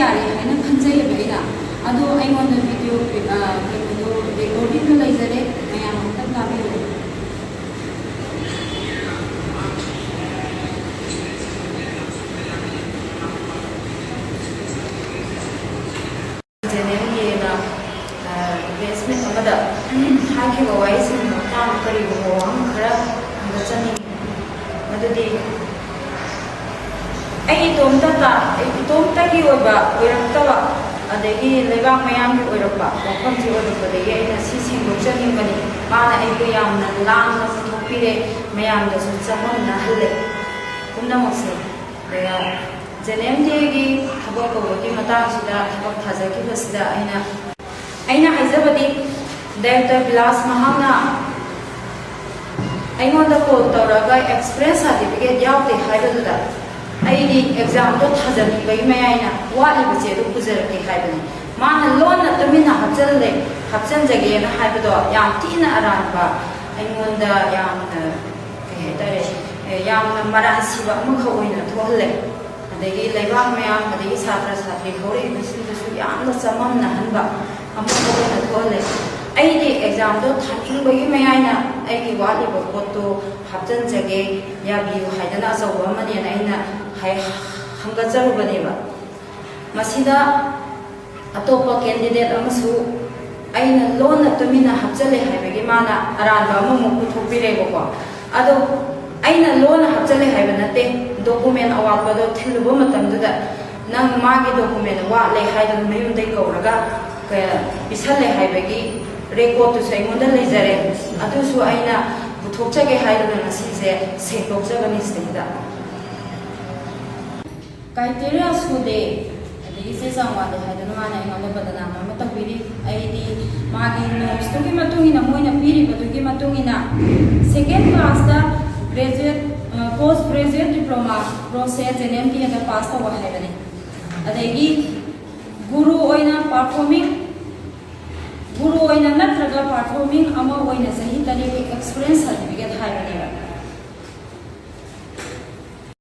यारे है खनजैब अदो वीडियो रिकॉर्डिंग लेजरे मैं तक ताबी लेबाक मयाम की ओरपा मफम से ओरपदगी अइना सिसि लोचनिंगनी माना अइबो यामना लांगना पुथोपिरे मयाम दसु चमना हले पुनमसे देगा जेनेमजे की थबक कोबकी मतांसिदा थबक थाजकी बसिदा अइना हाइजबदी डायरेक्टर बिलास महाना अइमोंदा कॉल तौरगा एक्सप्रेस सर्टिफिकेट यावते हाइबदुदा अइदी एग्जाम तो थाजनी बई मयाइना वाली बचे दु पुजरके हाइबनी माना लोन तुमिना हपचन जगेना हाइबदो याम तीना अरानबा अइमोंदा याम कहे तारे याम मरासिबा अमुख ओइना थोहले अदगी लेबाक मयाम अदगी छात्र छात्री होरे मसिदसु यामना चममना हनबा अमुख ओइना थोहले अइदी एग्जाम दो थानिंगबगी मयाइना अइगी वालिबो पोतो हपचन जगे याबियु हाइदना अचौबा मनेना अइना हंगचरुबनेबा मसिदा अतोप कैंडिडेट अमसु अइना लोन तुमिना हपचले हाइबगी माना अरानबा अमु पुथोपिरेबको अदो अइना लोन हपचले हाइबा नते डॉक्यूमेंट अवापदो थिलुबो मतमदुदा नंग मागी डॉक्यूमेंट वाले हाइदन मयुमदै कौरगा पिसले हाइबगी रेकॉर्ड तो सैमोंदा लेजरे अदुसु अइना पुथोकचगे हाइदना नसिसे सेंटोकजगनि स्टेदा क्राइटेरिया सुदे इसे संवाद है तो माने इंगोंदा बदनाम में तकबीरी आईडी मागी नोट्स तो की मतुंगिना मोइना पीरी बतुगी मतुंगिना सेकेंड क्लास दा graduate post graduate diploma process जेनेमटी दा पास तव है बने अदेगी गुरु ओइना परफॉर्मिंग नत्रगा परफॉर्मिंग अमा ओइना सही तरीके एक्सपीरियंस सर्टिफिकेट है बने